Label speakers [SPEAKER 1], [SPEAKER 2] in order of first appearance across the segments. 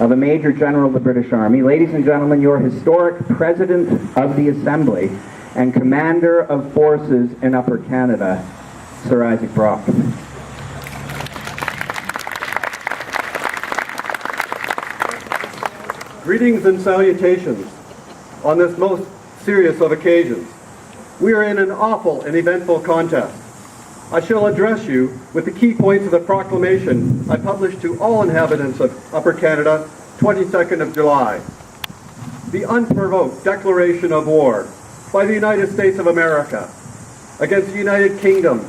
[SPEAKER 1] of a Major General of the British Army. Ladies and gentlemen, your historic President of the Assembly and Commander of Forces in Upper Canada, Sir Isaac Brock.
[SPEAKER 2] Greetings and salutations on this most serious of occasions. We are in an awful and eventful contest. I shall address you with the key points of the proclamation I published to all inhabitants of Upper Canada, 22nd of July. The unprovoked declaration of war by the United States of America against the United Kingdom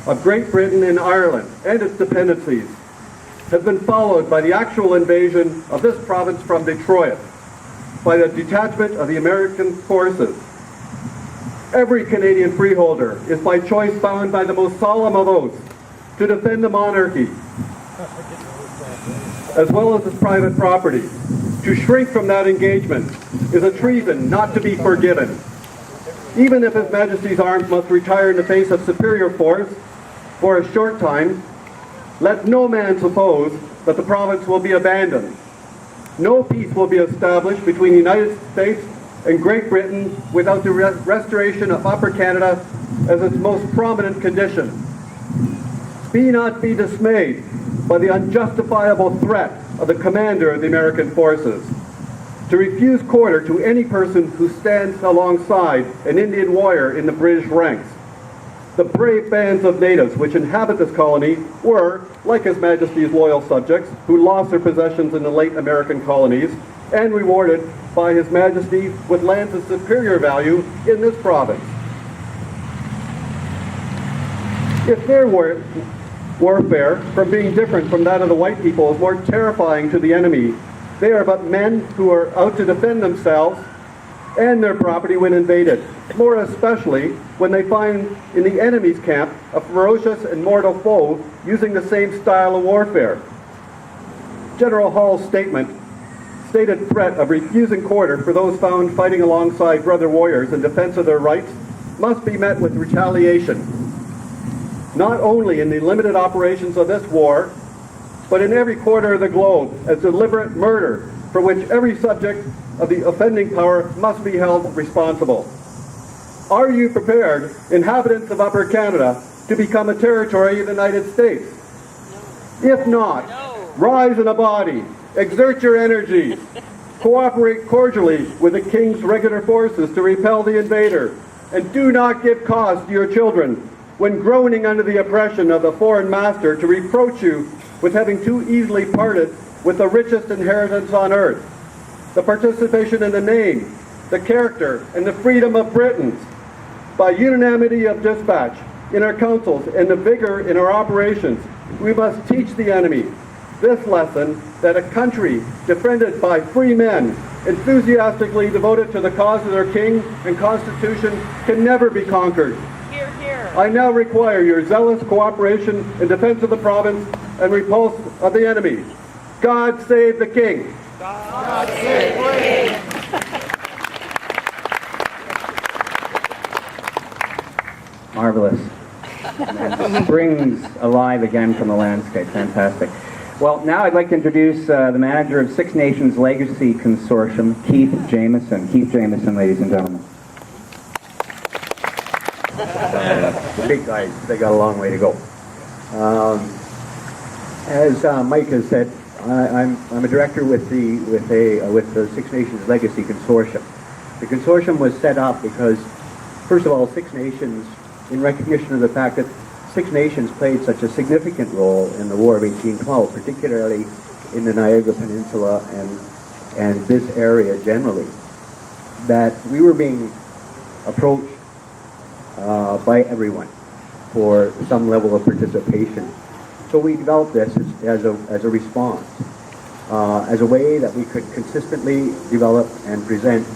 [SPEAKER 2] of Great Britain and Ireland and its dependencies has been followed by the actual invasion of this province from Detroit by the detachment of the American forces. Every Canadian freeholder is by choice bound by the most solemn of oaths to defend the monarchy, as well as his private property. To shrink from that engagement is a treason not to be forgiven. Even if His Majesty's arms must retire in the face of superior force for a short time, let no man suppose that the province will be abandoned. No peace will be established between the United States and Great Britain without the restoration of Upper Canada as its most prominent condition. Be not be dismayed by the unjustifiable threat of the commander of the American forces to refuse quarter to any person who stands alongside an Indian warrior in the British ranks. The brave bands of natives which inhabit this colony were, like His Majesty's loyal subjects, who lost their possessions in the late American colonies, and rewarded by His Majesty with lands of superior value in this province. If their warfare, from being different from that of the white people, is more terrifying to the enemy, they are but men who are out to defend themselves and their property when invaded, more especially when they find in the enemy's camp a ferocious and mortal foe using the same style of warfare. General Hall's stated threat of refusing quarter for those found fighting alongside brother warriors in defense of their rights must be met with retaliation, not only in the limited operations of this war, but in every quarter of the globe as deliberate murder for which every subject of the offending power must be held responsible. Are you prepared, inhabitants of Upper Canada, to become a territory of the United States? No. If not, no. Rise in a body, exert your energies, cooperate cordially with the King's regular forces to repel the invader, and do not give cause to your children, when groaning under the oppression of the foreign master, to reproach you with having too easily parted with the richest inheritance on earth, the participation in the name, the character, and the freedom of Britons. By unanimity of dispatch in our councils and the vigor in our operations, we must teach the enemy this lesson, that a country defended by free men, enthusiastically devoted to the cause of their king and constitution, can never be conquered.
[SPEAKER 3] Hear, hear.
[SPEAKER 2] I now require your zealous cooperation in defense of the province and repulse of the enemy. God save the King.
[SPEAKER 3] God save the King.
[SPEAKER 1] Marvelous. And springs alive again from the landscape. Fantastic. Well, now I'd like to introduce the manager of Six Nations Legacy Consortium, Keith Jamieson. Keith Jamieson, ladies and gentlemen.
[SPEAKER 4] The big guys, they got a long way to go. As Mike has said, I'm a director with the Six Nations Legacy Consortium. The consortium was set up because, first of all, Six Nations, in recognition of the fact that Six Nations played such a significant role in the War of 1812, particularly in the Niagara Peninsula and this area generally, that we were being approached by everyone for some level of participation. So we developed this as a response, as a way that we could consistently develop and present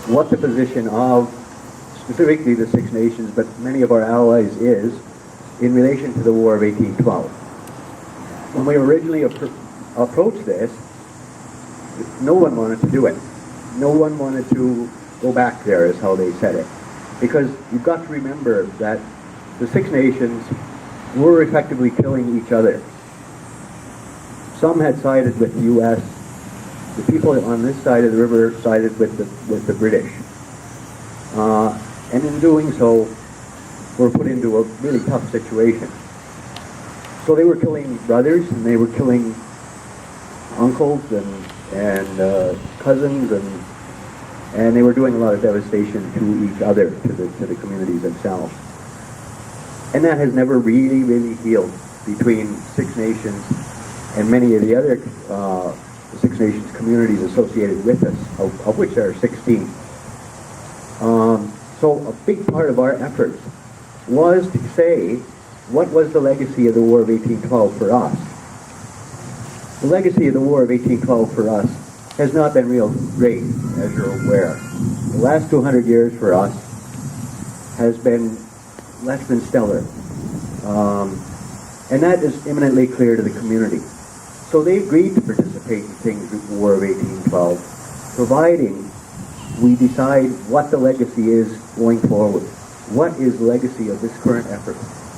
[SPEAKER 4] what the position of specifically the Six Nations, but many of our allies is, in relation to the War of 1812. When we originally approached this, no one wanted to do it. No one wanted to go back there, is how they said it. Because you've got to remember that the Six Nations were effectively killing each other. Some had sided with the U.S., the people on this side of the river sided with the British. And in doing so, were put into a really tough situation. So they were killing brothers, and they were killing uncles and cousins, and they were doing a lot of devastation to each other, to the communities themselves. And that has never really healed between Six Nations and many of the other Six Nations communities associated with us, of which there are 16. So a big part of our efforts was to say, what was the legacy of the War of 1812 for us? The legacy of the War of 1812 for us has not been real great, as you're aware. The last 200 years for us has been less than stellar. And that is imminently clear to the community. So they agreed to participate in things with the War of 1812, providing we decide what the legacy is going forward. What is the legacy of this current effort?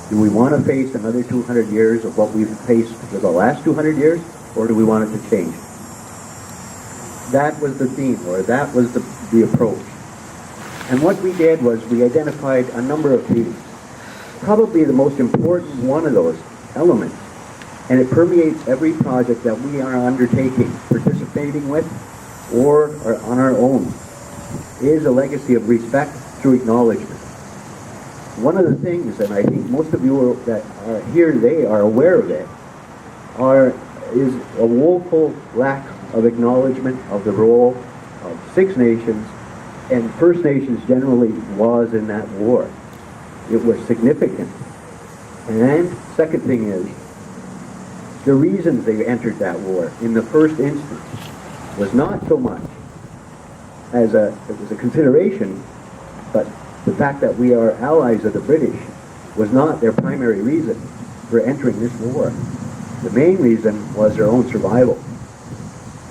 [SPEAKER 4] Do we want to face another 200 years of what we've faced for the last 200 years, or do we want it to change? That was the theme, or that was the approach. And what we did was we identified a number of themes. Probably the most important one of those elements, and it permeates every project that we are undertaking, participating with, or are on our own, is a legacy of respect through acknowledgement. One of the things, and I think most of you that are here today are aware of it, is a woeful lack of acknowledgement of the role of Six Nations and First Nations generally was in that war. It was significant. And second thing is, the reasons they entered that war in the first instance was not so much as it was a consideration, but the fact that we are allies of the British was not their primary reason for entering this war. The main reason was their own survival.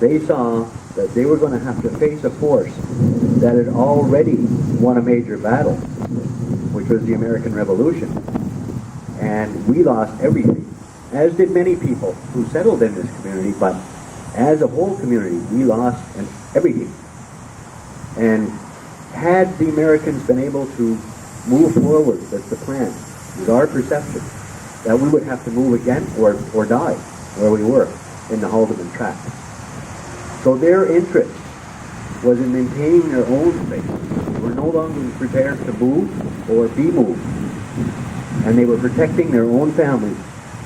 [SPEAKER 4] They saw that they were going to have to face a force that had already won a major battle, which was the American Revolution. And we lost everything, as did many people who settled in this community, but as a whole community, we lost everything. And had the Americans been able to move forward with the plan, with our perception, that we would have to move again or die where we were in the Haldimand Tract. So their interest was in maintaining their own space. They were no longer prepared to move or be moved. And they were protecting their own families,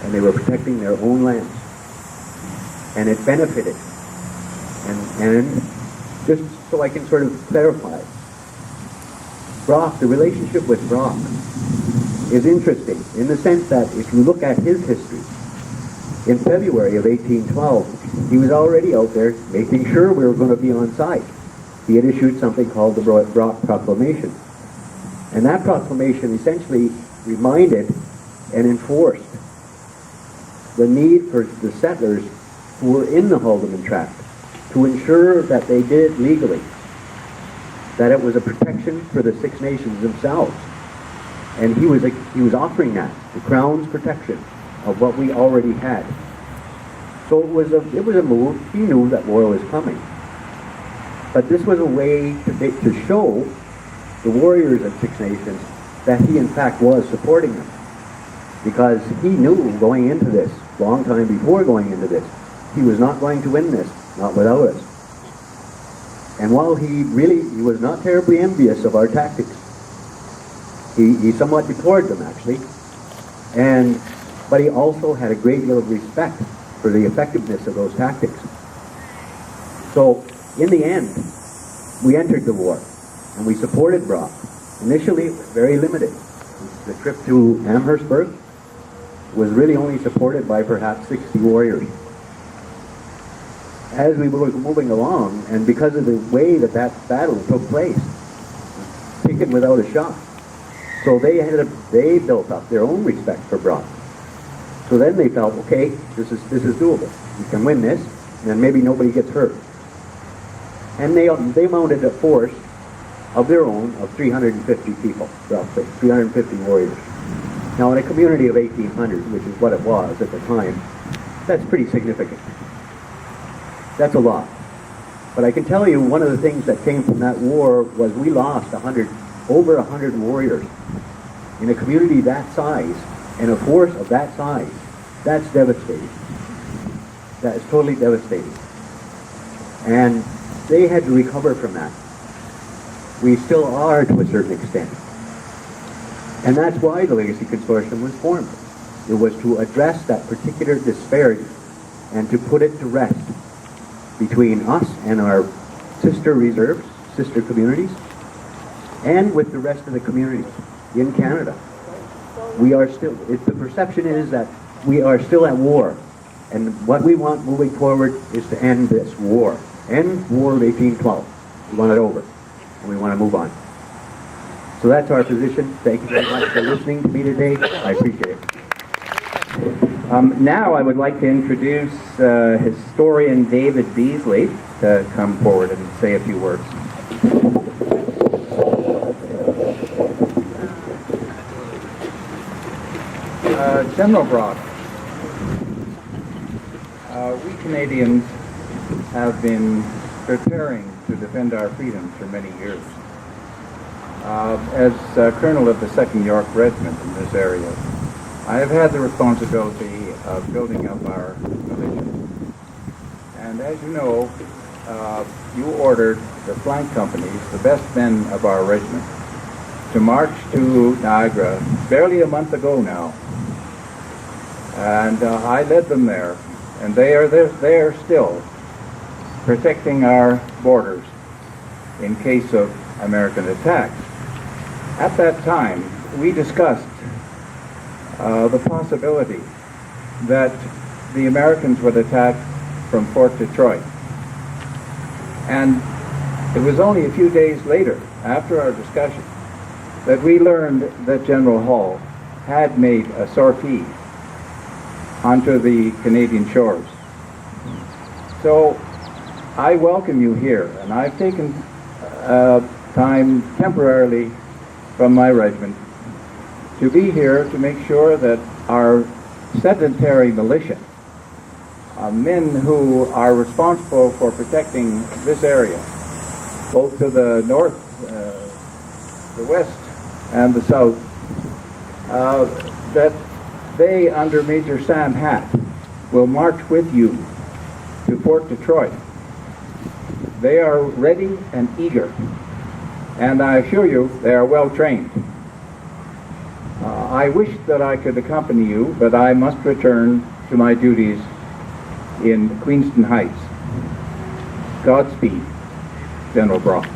[SPEAKER 4] and they were protecting their own lands. And it benefited. And just so I can sort of clarify, Brock, the relationship with Brock is interesting in the sense that if you look at his history, in February of 1812, he was already out there making sure we were going to be on site. He had issued something called the Brock Proclamation. And that proclamation essentially reminded and enforced the need for the settlers who were in the Haldimand Tract to ensure that they did it legally, that it was a protection for the Six Nations themselves. And he was offering that, the Crown's protection of what we already had. So it was a move. He knew that war was coming. But this was a way to show the warriors of Six Nations that he in fact was supporting them. Because he knew going into this, long time before going into this, he was not going to win this, not without us. And while he was not terribly envious of our tactics, he somewhat deplored them actually, but he also had a great deal of respect for the effectiveness of those tactics. So in the end, we entered the war and we supported Brock. Initially, it was very limited. The trip to Amherstburg was really only supported by perhaps 60 warriors. As we were moving along, and because of the way that battle took place, taken without a shot, so they built up their own respect for Brock. So then they felt, okay, this is doable. We can win this, and maybe nobody gets hurt. And they mounted a force of their own of 350 people, roughly 350 warriors. Now, in a community of 1,800, which is what it was at the time, that's pretty significant. That's a lot. But I can tell you one of the things that came from that war was we lost over 100 warriors. In a community that size, and a force of that size, that's devastating. That is totally devastating. And they had to recover from that. We still are to a certain extent. And that's why the Legacy Consortium was formed. It was to address that particular disparity and to put it to rest between us and our sister reserves, sister communities, and with the rest of the communities in Canada. We are still, the perception is that we are still at war. And what we want moving forward is to end this war. End War of 1812. We want it over. And we want to move on. So that's our position. Thank you very much for listening to me today. I appreciate it.
[SPEAKER 1] Now I would like to introduce historian David Beasley to come forward and say a few words. General Brock, we Canadians have been preparing to defend our freedoms for many years. As Colonel of the 2nd York Regiment in this area, I have had the responsibility of building up our militia. And as you know, you ordered the flank companies, the best men of our regiment, to march to Niagara barely a month ago now. And I led them there, and they are there still, protecting our borders in case of American attacks. At that time, we discussed the possibility that the Americans would attack from Fort Detroit. And it was only a few days later, after our discussion, that we learned that General Hull had made a sortie onto the Canadian shores. So I welcome you here, and I've taken time temporarily from my regiment to be here to make sure that our sedentary militia, men who are responsible for protecting this area, both to the north, the west, and the south, that they, under Major Sam Hatt, will march with you to Fort Detroit. They are ready and eager, and I assure you they are well trained. I wish that I could accompany you, but I must return to my duties in Queenston Heights. Godspeed, General Brock.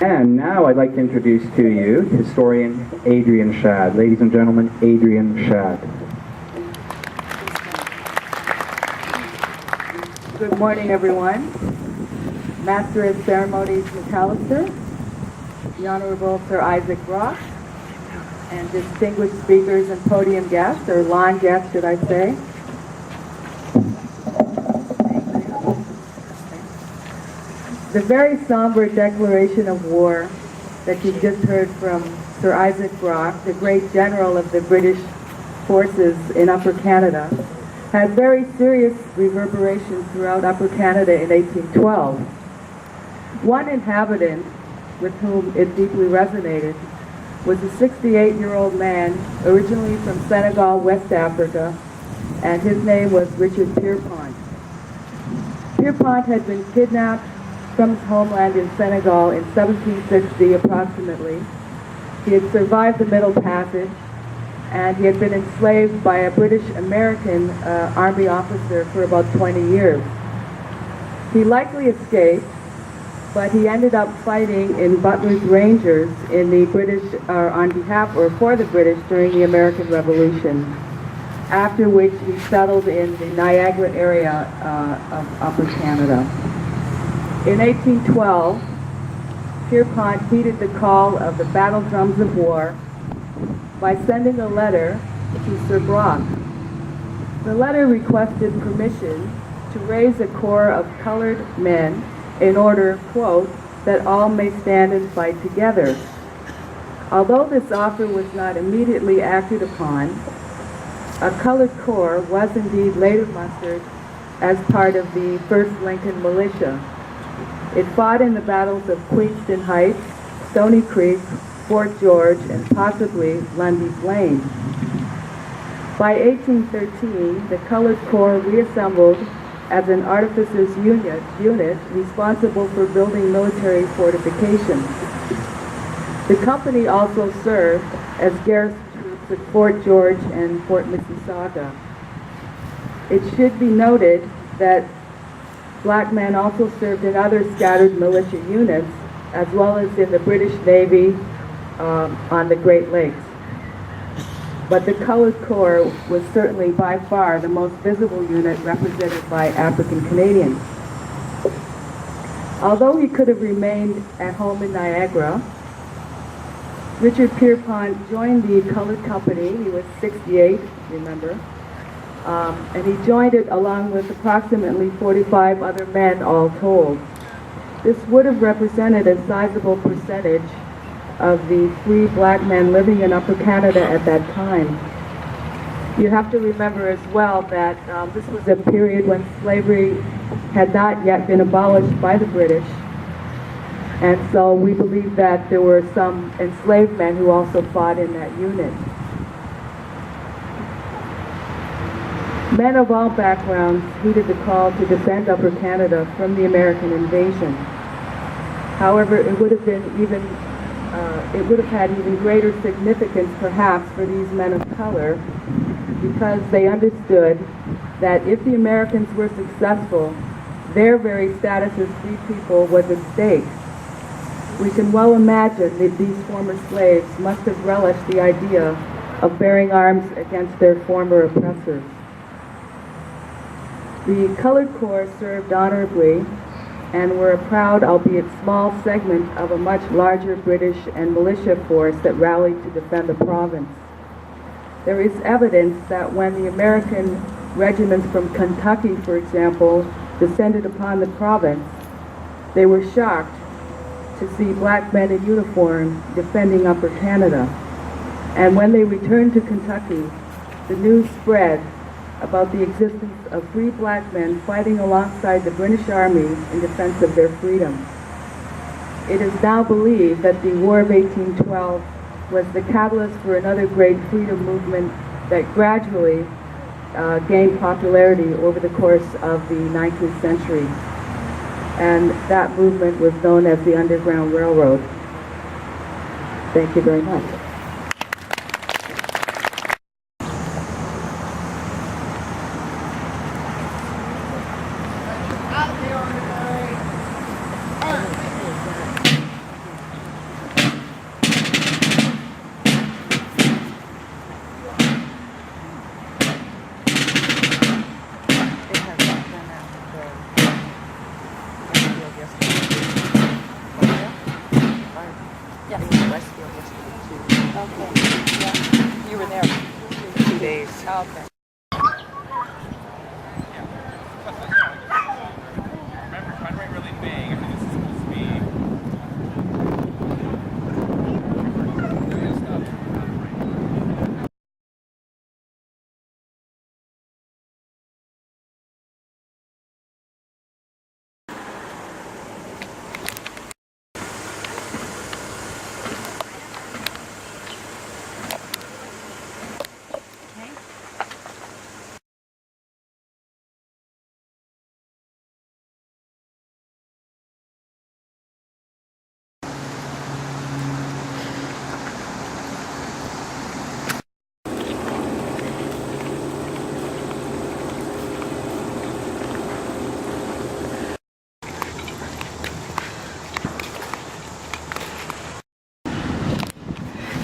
[SPEAKER 1] And now I'd like to introduce to you historian Adrian Shadd. Ladies and gentlemen, Adrian Shadd.
[SPEAKER 5] Good morning, everyone. Master of Ceremonies McAllister, the Honorable Sir Isaac Brock, and distinguished speakers and podium guests, or lawn guests, should I say. The very somber declaration of war that you just heard from Sir Isaac Brock, the great general of the British forces in Upper Canada, had very serious reverberations throughout Upper Canada in 1812. One inhabitant with whom it deeply resonated was a 68-year-old man originally from Senegal, West Africa, and his name was Richard Pierpont. Pierpont had been kidnapped from his homeland in Senegal in 1760 approximately. He had survived the Middle Passage, and he had been enslaved by a British-American army officer for about 20 years. He likely escaped, but he ended up fighting in Butler's Rangers in the British, on behalf or for the British during the American Revolution, after which he settled in the Niagara area of Upper Canada. In 1812, Pierpont heeded the call of the battle drums of war by sending a letter to Sir Brock. The letter requested permission to raise a corps of colored men in order, quote, that all may stand and fight together. Although this offer was not immediately acted upon, a colored corps was indeed later mustered as part of the 1st Lincoln Militia. It fought in the battles of Queenston Heights, Stony Creek, Fort George, and possibly Lundy's Lane. By 1813, the Colored Corps reassembled as an artificers unit responsible for building military fortifications. The company also served as garrison troops at Fort George and Fort Mississauga. It should be noted that black men also served in other scattered militia units, as well as in the British Navy on the Great Lakes. But the Colored Corps was certainly by far the most visible unit represented by African Canadians. Although he could have remained at home in Niagara, Richard Pierpont joined the Colored Company. He was 68, remember, and he joined it along with approximately 45 other men all told. This would have represented a sizable percentage of the free black men living in Upper Canada at that time. You have to remember as well that this was a period when slavery had not yet been abolished by the British, and so we believe that there were some enslaved men who also fought in that unit. Men of all backgrounds heeded the call to defend Upper Canada from the American invasion. However, it would have had even greater significance perhaps for these men of color, because they understood that if the Americans were successful, their very status as free people was at stake. We can well imagine that these former slaves must have relished the idea of bearing arms against their former oppressors. The Colored Corps served honorably and were a proud, albeit small, segment of a much larger British and militia force that rallied to defend the province. There is evidence that when the American regiments from Kentucky, for example, descended upon the province, they were shocked to see black men in uniform defending Upper Canada. And when they returned to Kentucky, the news spread about the existence of free black men fighting alongside the British Army in defense of their freedom. It is now believed that the War of 1812 was the catalyst for another great freedom movement that gradually gained popularity over the course of the 19th century. And that movement was known as the Underground Railroad. Thank you very much.
[SPEAKER 3] You were there 2 days. Okay.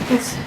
[SPEAKER 6] Yes.